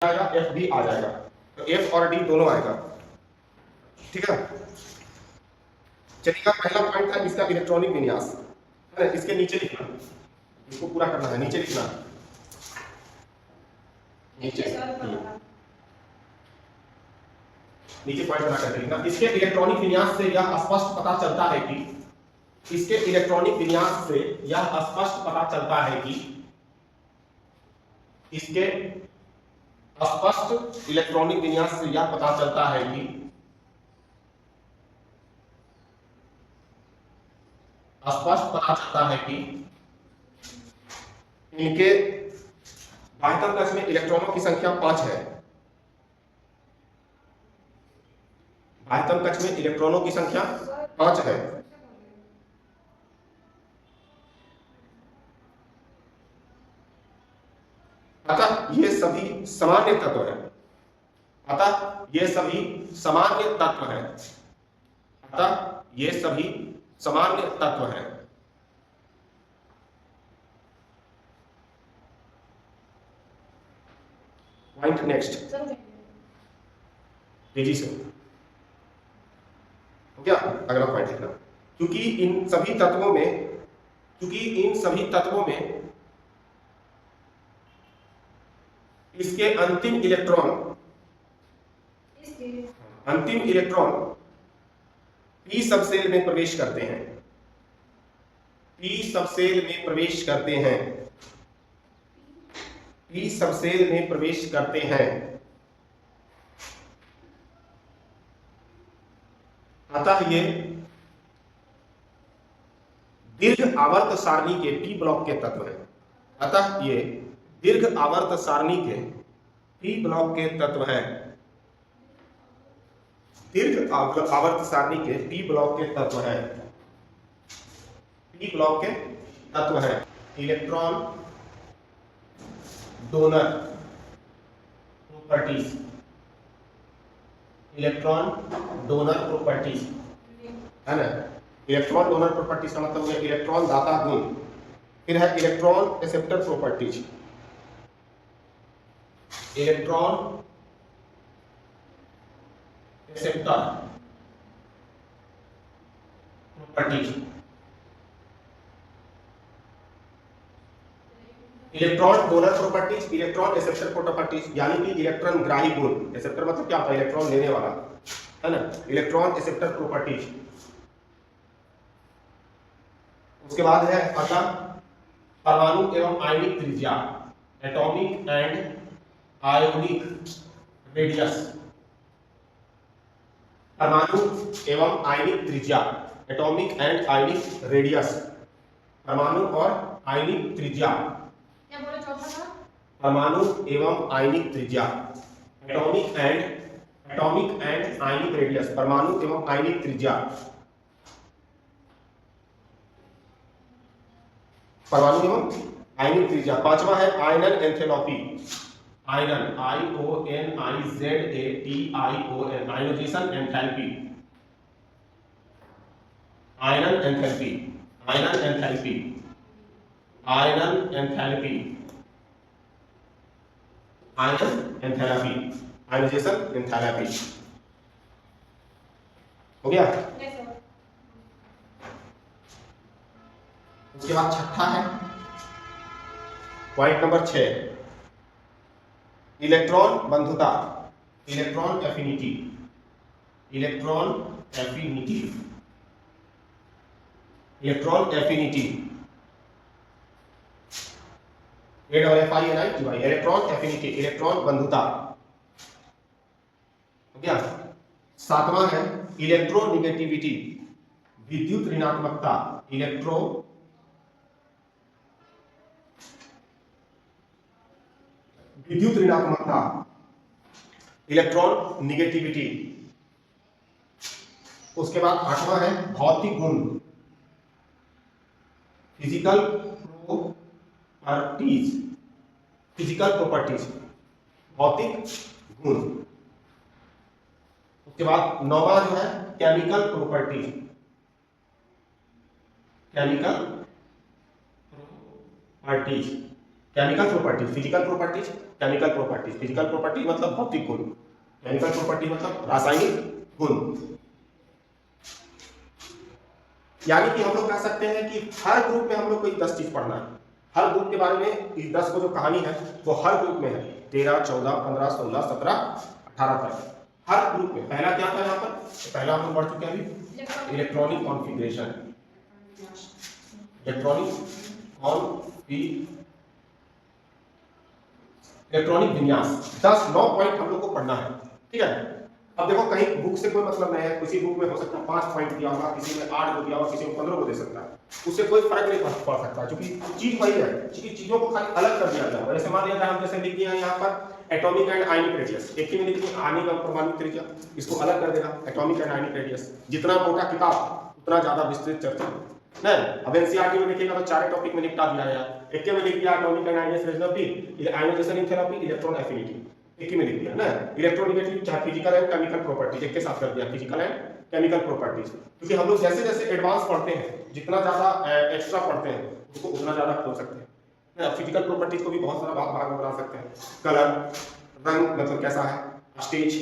आएगा, एफ भी आ जाएगा, तो एफ और डी दोनों आएगा। ठीक है, चलिएगा पहला पॉइंट था इसका इलेक्ट्रॉनिक विन्यास, है ना। इसके नीचे लिखना, इसको पूरा करना है, नीचे लिखना, नीचे नीचे पॉइंट बना करके लिखना। इसके इलेक्ट्रॉनिक विन्यास से यह स्पष्ट पता चलता है कि, इसके इलेक्ट्रॉनिक विन्यास से यह स्पष्ट पता चलता है कि, इसके स्पष्ट इलेक्ट्रॉनिक विन्यास से यह पता चलता है कि स्पष्ट पता चलता है कि इनके बाह्यतम कक्ष में इलेक्ट्रॉनों की संख्या 5 है। बाह्यतम कक्ष में इलेक्ट्रॉनों की संख्या 5 है। अतः ये सभी सामान्य तत्व हैं। अतः ये सभी सामान्य तत्व हैं। अतः ये सभी सामान्य तत्व हैं। पॉइंट नेक्स्ट, तेजी से हो गया। अगला पॉइंट लिखना, क्योंकि इन सभी तत्वों में इसके अंतिम इलेक्ट्रॉन पी सबसेल में प्रवेश करते हैं। पी सबसेल में प्रवेश करते हैं। पी सबसेल में प्रवेश करते हैं। अतः ये दीर्घ आवर्त सारणी के पी ब्लॉक के तत्व हैं। अतः ये दीर्घ आवर्त सारणी के पी ब्लॉक के तत्व हैं। दीर्घ आवर्त सारणी के पी ब्लॉक के तत्व हैं। पी ब्लॉक के तत्व हैं। Electron donor properties, electron donor properties, है ना। इलेक्ट्रॉन डोनर प्रॉपर्टीज का मतलब हो गया इलेक्ट्रॉन दाता गुण। फिर है electron acceptor properties, electron acceptor properties, electron donor properties, electron acceptor properties, यानी कि इलेक्ट्रॉन ग्राही गुण। एक्सेप्टर मतलब क्या होता है, इलेक्ट्रॉन लेने वाला, है ना। Electron acceptor properties. उसके बाद है अगला परमाणु एवं आयनिक त्रिज्या, एटॉमिक एंड आयोनिक रेडियस। परमाणु एवं आयनिक त्रिज्या, एटॉमिक एंड आयनिक रेडियस। परमाणु और आयनिक त्रिज्या, क्या बोले चौथा था? परमाणु एवं आयनिक त्रिज्या, एटॉमिक एंड आयनिक रेडियस। परमाणु एवं आयनिक त्रिज्या, परमाणु एवं आयनिक त्रिज्या। पांचवा है आयनन एंथैल्पी, आयनन IONIZATION, आयनोजेशन एंथैल्पी, आयनन एंथैल्पी, आयनन एंथैल्पी, आयनन एंथैल्पी, आयनन एंथैल्पी, आयनोजेशन एंथैल्पी। हो गया। उसके बाद छठा है पॉइंट नंबर 6, इलेक्ट्रॉन बंधुता, electron affinity, electron affinity, electron affinity, AFFINITY, electron affinity, electron बंधुता। हो गया। सातवां है इलेक्ट्रोनिगेटिविटी, विद्युत ऋणात्मकता, विद्युत ऋणात्मकता, इलेक्ट्रॉन निगेटिविटी। उसके बाद आठवां है भौतिक गुण, फिजिकल प्रॉपर्टीज, फिजिकल प्रॉपर्टीज, भौतिक गुण। उसके बाद नौवां जो है chemical properties, chemical properties, chemical properties, physical properties, chemical properties, physical property मतलब भौतिक गुण, केमिकल प्रॉपर्टी मतलब रासायनिक गुण। यानी कि हम लोग कह सकते हैं कि हर ग्रुप में हम लोग को 10 चीज पढ़ना है। हर ग्रुप के बारे में इस 10 को जो कहानी है वो हर ग्रुप में है, 13, 14, 15, 16, 17, 18 तक हर ग्रुप में। पहला क्या था यहाँ पर, पहला हम पढ़ चुके हैं अभी, इलेक्ट्रॉनिक कॉन्फ़िगरेशन, इलेक्ट्रॉनिक विन्यास। 9 पॉइंट हम लोग को पढ़ना है, ठीक है। अब देखो कहीं बुक से कोई मतलब नहीं है, किसी बुक में हो सकता है 5 पॉइंट दिया होगा, किसी में 8 को दिया होगा, किसी में 15 को दे सकता है, उससे कोई फर्क नहीं पड़ सकता, क्योंकि चीज वही है, क्योंकि चीजों को खाली अलग कर दिया गया है। जैसे मान लिया हम जैसे लिख दिया यहाँ पर एटॉमिक एंड आयनिक रेडियस, एक ही में लिख दिया आणविक और परमाणु त्रिज्या, इसको अलग कर देगा एटॉमिक एंड आयनिक रेडियस। जितना मोटा किताब उतना ज्यादा विस्तृत चर्चा नहीं। अब एनसीईआरटी में लिखेगा तो 4 टॉपिक में निपटा दिया गया, एक में लिख दिया atomic and ionization enthalpy, electron affinity, एक ही में लिख दिया ना। इलेक्ट्रोनेगेटिव चाहे फिजिकल एंड केमिकल प्रॉपर्टीज एक के साथ कर दिया, फिजिकल एंड केमिकल प्रॉपर्टीज। क्योंकि हम लोग जैसे जैसे एडवांस पढ़ते हैं, जितना ज्यादा एक्स्ट्रा पढ़ते हैं उसको उतना ज्यादा खोल सकते हैं। फिजिकल प्रॉपर्टीज को भी बहुत सारा भाग में बना सकते हैं, कलर, रंग मतलब कैसा है, स्टेज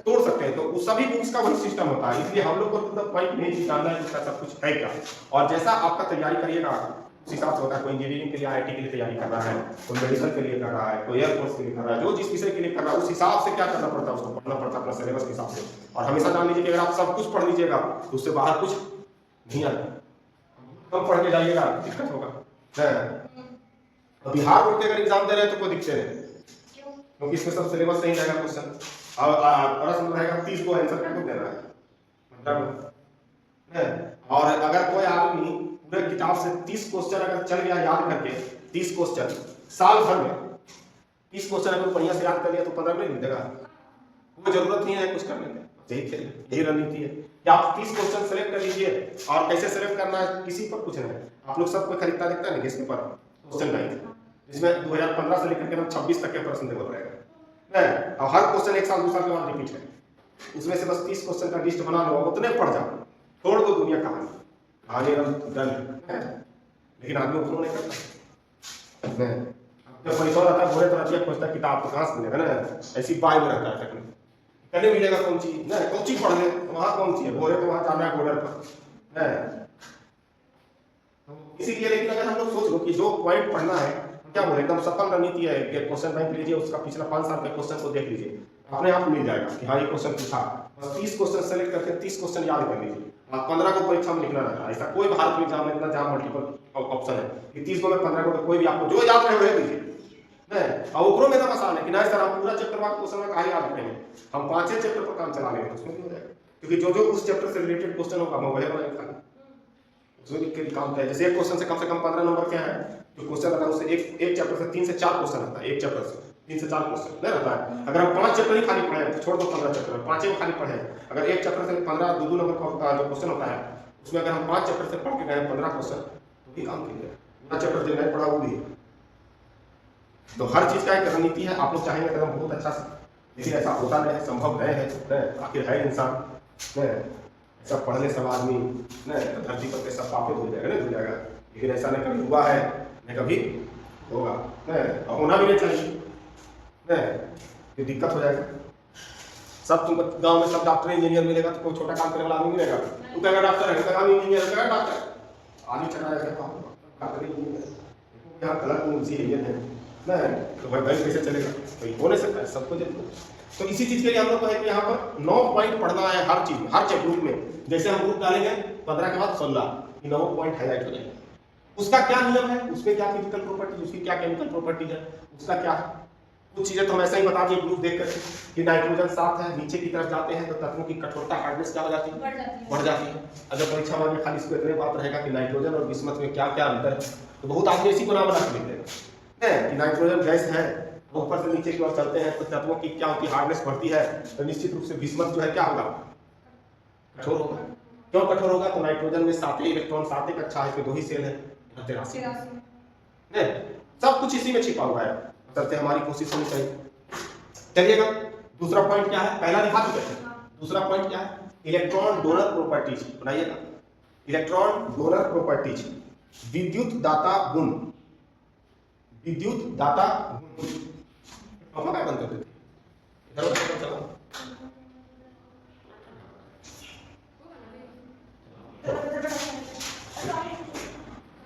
तोड़ सकते हैं। तो उस सभी बुक्स का वही सिस्टम होता है, इसलिए हम लोग को तो पॉइंट नहीं जानना है इसका सब कुछ है क्या। और जैसा आपका तैयारी करिएगा उस हिसाब से होता है। कोई इंजीनियरिंग के लिए आईआईटी के लिए तैयारी कर रहा है, कोई मेडिकल के लिए कर रहा है, कोई एयरफोर्स के लिए कर रहा है, जो जिस विषय के लिए कर रहा है उस हिसाब से क्या करना पड़ता है, उसको पढ़ना पड़ता है अपना सिलेबस के हिसाब से। और हमेशा जान लीजिए कि अगर आप सब कुछ पढ़ लीजिएगा तो उससे बाहर कुछ नहीं आता, कम पढ़ के जाइएगा दिक्कत होगा। बिहार बोर्ड के अगर एग्जाम दे रहे हैं तो कोई दिक्कत नहीं, क्योंकि इसमें सब सिलेबस सही रहेगा, क्वेश्चन और प्रश्न रहेगा 30 को आंसर करके देना है मतलब। और अगर कोई आदमी पूरे किताब से 30 क्वेश्चन अगर चल गया याद करके, 30 क्वेश्चन साल भर में 30 क्वेश्चन अगर बढ़िया से याद कर लिया तो 15 में मिल जाएगा, कोई जरूरत नहीं है कुछ करने की। यही रणनीति है कि आप 30 क्वेश्चन सेलेक्ट कर लीजिए। और कैसे सेलेक्ट करना है किसी पर कुछ नहीं, आप लोग सब कोई खरीदता देखता है ना इसके पर क्वेश्चन बैंक, जिसमें 2015 से लेकर के 26 तक के प्रश्न देवल रहेगा नहीं। और हर क्वेश्चन 1 साल 2 साल के बाद रिपीट है, उसमें से बस 30 क्वेश्चन का लिस्ट बना लो, उतने पढ़ जाओ, छोड़ दो दुनिया कहानी आगे डन। लेकिन आदमी उतना नहीं करता नहीं, जब पैसा रहता है बोले तो रचिया खोजता किताब तो कहाँ से मिलेगा ना, ऐसी बाय में रहता है कहने मिलेगा कौन चीज नहीं, कौन चीज पढ़ ले वहाँ कौन सी है, बोले तो वहाँ जाना है बॉर्डर पर इसीलिए। लेकिन अगर हम लोग सोच लो कि जो पॉइंट पढ़ना है, क्या बोले एकदम सफल रणनीति है कि क्वेश्चन बैंक लीजिए, उसका पिछला 5 साल के क्वेश्चन को देख लीजिए, अपने आप मिल जाएगा कि हाँ ये क्वेश्चन पूछा। बस 30 क्वेश्चन सेलेक्ट करके 30 क्वेश्चन याद कर लीजिए। 15 को परीक्षा में लिखना रहता है, ऐसा कोई भारत में एग्जाम में इतना जहाँ मल्टीपल ऑप्शन है कि 30 को में 15 को कोई भी आपको जो याद रहे वह लीजिए नहीं। और ओकरो में तो आसान है कि नहीं सर हम पूरा चैप्टर वाला क्वेश्चन में कहाँ याद रखेंगे, हम 5 चैप्टर पर काम चला लेंगे, उसमें भी हो जाएगा। क्योंकि जो जो उस चैप्टर से रिलेटेड क्वेश्चन होगा मैं वही बनाएगा, उसमें लिख के काम है। जैसे एक क्वेश्चन से कम 15 नंबर क्या है जो क्वेश्चन आता है, उससे एक चैप्टर से 3 से 4 क्वेश्चन आता है, एक चैप्टर से 3 से 4 क्वेश्चन नहीं रहता है। अगर हम 5 चैप्टर ही खाली पढ़े तो छोड़ दो 15 चैप्टर, 5 ही खाली पढ़े। अगर एक चैप्टर से 15 2 नंबर का जो क्वेश्चन होता है उसमें अगर हम 5 चैप्टर से पढ़ के गए 15 क्वेश्चन तो भी काम किया। पूरा चैप्टर जो नहीं पढ़ा वो भी। तो हर चीज का एक रणनीति है, आप लोग चाहेंगे तो बहुत अच्छा से, लेकिन ऐसा होता नहीं है, संभव नहीं है, आखिर है इंसान सब पढ़ने सब आदमी नहीं धरती पर सब पापित हो जाएगा नहीं हो जाएगा। लेकिन ऐसा नहीं कभी हुआ है नहीं कभी होगा नहीं, और होना भी नहीं चाहिए नहीं, दिक्कत हो जाएगा। सब तुम गांव में सब डॉक्टर इंजीनियर मिलेगा तो कोई छोटा काम करने वाला आदमी मिलेगा, तू कहेगा डॉक्टर है, कहेगा इंजीनियर है, कहेगा डॉक्टर आदमी चला जाएगा डॉक्टर इंजीनियर। यहाँ गलत मुझे ये है नहीं, तो भाई बैंक कैसे चलेगा, तो हो नहीं सकता है सबको जरूरत। तो इसी चीज के लिए हम लोग को है कि यहाँ पर 9 पॉइंट पढ़ना है हर चीज, हर ग्रुप में। जैसे हम ग्रुप डालेंगे 15 के बाद 16 9 पॉइंट हाईलाइट हो जाएंगे। उसका क्या नियम है, उसमें क्या फिजिकल प्रॉपर्टी, उसकी क्या केमिकल प्रॉपर्टी है, उसका क्या है, कुछ चीजें तो हम ऐसा ही बता दिए ग्रुप देख करके कि नाइट्रोजन 7 है, नीचे की तरफ जाते हैं तो तत्वों की कठोरता हार्डनेस क्या हो जाती है, बढ़ जाती है। अगर परीक्षा में खाली इसको इतने बात रहेगा कि नाइट्रोजन और बिस्मथ में क्या क्या अंतर है, तो बहुत आदमी इसी को ना बना के लिख देगा कि नाइट्रोजन गैस है, ऊपर से नीचे की ओर चलते हैं तो तत्वों की क्या होती है, हार्डनेस बढ़ती है, तो निश्चित रूप से बिस्मथ जो है क्या होगा, कठोर होगा। क्यों कठोर होगा, तो नाइट्रोजन में 7 इलेक्ट्रॉन, 7 कक्षा है, 2 ही सेल है, 83 नहीं, सब कुछ इसी में छिपा हुआ है। करते हमारी कोशिश होनी चाहिए। चलिएगा दूसरा पॉइंट क्या है, पहला दिखा चुके हैं, दूसरा पॉइंट क्या है, इलेक्ट्रॉन डोनर प्रॉपर्टीज बनाइएगा। इलेक्ट्रॉन डोनर प्रॉपर्टीज, विद्युत दाता गुण, विद्युत दाता गुण पंखा क्या बंद कर देती? इधर उधर चला।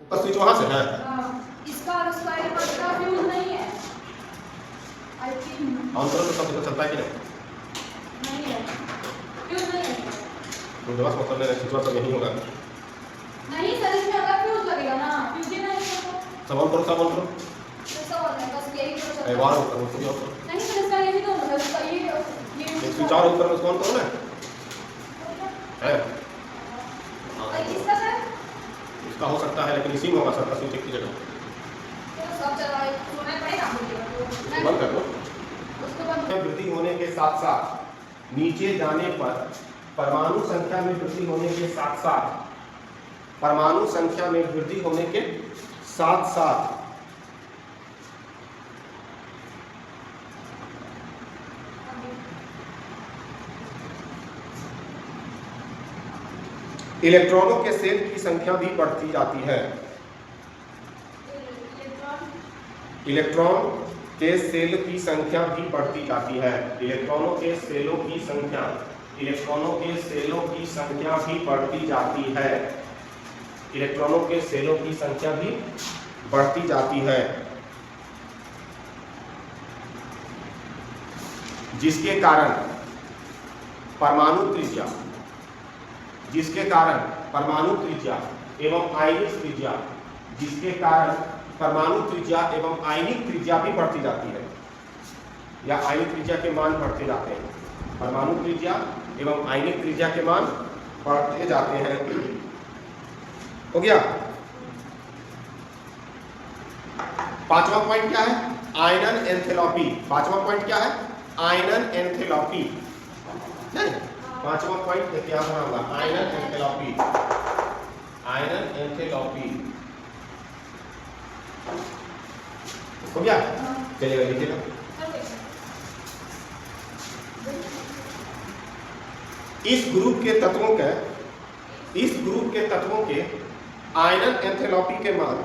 ऊपर स्विच वहां से है। इसका और उसका एक का फ्यूज नहीं है। आई थिंक ऑन करो तो सब इधर चलता है कि नहीं? नहीं है। फ्यूज नहीं है। तो बस मतलब मेरा स्विच तो यही होगा। नहीं सर, इसमें अगर फ्यूज लगेगा ना, फ्यूज ही नहीं है सब ऑन करो, सब ऑन करो। तो सब और नहीं, बस यही तो एक बार ऊपर उसको भी ऑन करो। नहीं सर, इसका ये भी तो होगा, इसका ये एक स्विच और ऊपर में उसको ऑन करो ना। है इसका सर इसका हो सकता है, लेकिन इसी में होगा सबका स्विच एक की जगह। तो सब चलाए सुनाई पड़ेगा मुझे उसको बंद कर दो। उसको बंद में वृद्धि होने के साथ साथ नीचे जाने पर परमाणु संख्या में वृद्धि होने के साथ साथ परमाणु संख्या में वृद्धि होने के साथ साथ इलेक्ट्रॉनों के सेल की संख्या भी बढ़ती जाती है। इलेक्ट्रॉन के सेल की संख्या भी बढ़ती जाती है। इलेक्ट्रॉनों के सेलों की संख्या इलेक्ट्रॉनों के सेलों की संख्या भी बढ़ती जाती है। इलेक्ट्रॉनों के सेलों की संख्या भी बढ़ती जाती है, जिसके कारण परमाणु त्रिज्या एवं आयनिक त्रिज्या जिसके कारण परमाणु त्रिज्या एवं आयनिक त्रिज्या भी बढ़ती जाती है, या आयनिक त्रिज्या के मान बढ़ते जाते हैं। परमाणु त्रिज्या एवं आयनिक त्रिज्या के मान बढ़ते जाते हैं। हो गया। पांचवा पॉइंट क्या है? आयनन एंथैल्पी। पांचवा पॉइंट क्या है? आयनन एंथैल्पी। नहीं, पांचवा पॉइंट क्या होगा? आयनन एंथैल्पी। आयनन एंथैल्पी हो गया। चलिएगा लिखिएगा। इस ग्रुप के तत्वों के आयनन एंथैल्पी के मान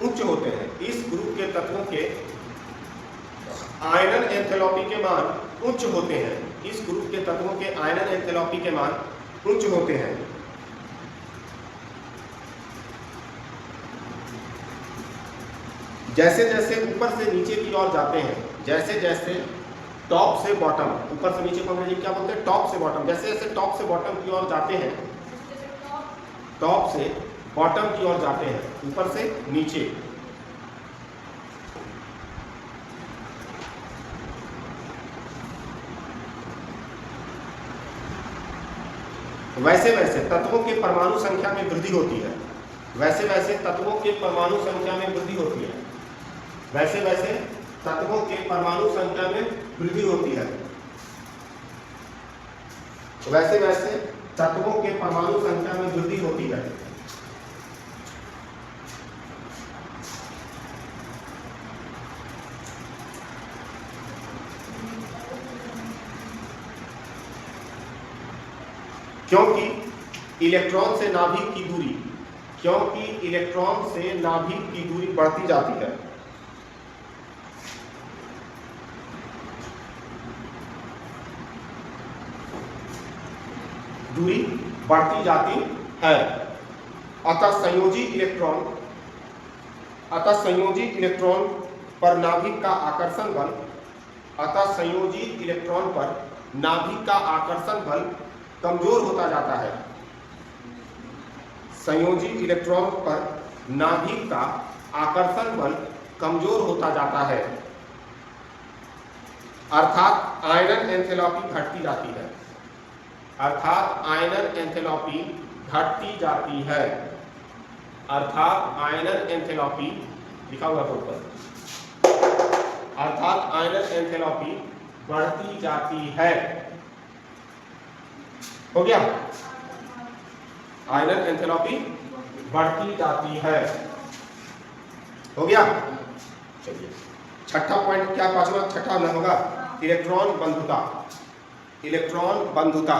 उच्च होते हैं। इस ग्रुप के तत्वों के आयनन एंथैल्पी के मान उच्च होते हैं। इस ग्रुप के तत्वों के आयनन एंथैल्पी के मान उच्च होते हैं। जैसे जैसे ऊपर से नीचे की ओर जाते हैं, जैसे जैसे टॉप से बॉटम, ऊपर से नीचे को अंग्रेजी क्या बोलते हैं? टॉप से बॉटम। जैसे जैसे टॉप से बॉटम की ओर जाते हैं, टॉप से बॉटम की ओर जाते हैं, ऊपर से नीचे, वैसे वैसे तत्वों के परमाणु संख्या में वृद्धि होती है। वैसे वैसे तत्वों के परमाणु संख्या में वृद्धि होती है। वैसे वैसे तत्वों के परमाणु संख्या में वृद्धि होती है। वैसे वैसे तत्वों के परमाणु संख्या में वृद्धि होती है। क्योंकि इलेक्ट्रॉन से नाभिक की दूरी बढ़ती जाती है। दूरी बढ़ती जाती है। अतः संयोजी इलेक्ट्रॉन पर नाभिक का आकर्षण बल कमजोर होता जाता है। संयोजी इलेक्ट्रॉन पर नाभिक का आकर्षण बल कमजोर होता जाता है, अर्थात आयनन एंथैल्पी घटती जाती है। अर्थात आयनन एंथैल्पी घटती जाती है। अर्थात आयनन एंथैल्पी लिखा हुआ है ऊपर। अर्थात आयनन एंथैल्पी बढ़ती जाती है। हो गया। आयनन एंथैल्पी बढ़ती जाती है। हो गया। चलिए छठा पॉइंट क्या? पांचवा छठा न होगा इलेक्ट्रॉन बंधुता। इलेक्ट्रॉन बंधुता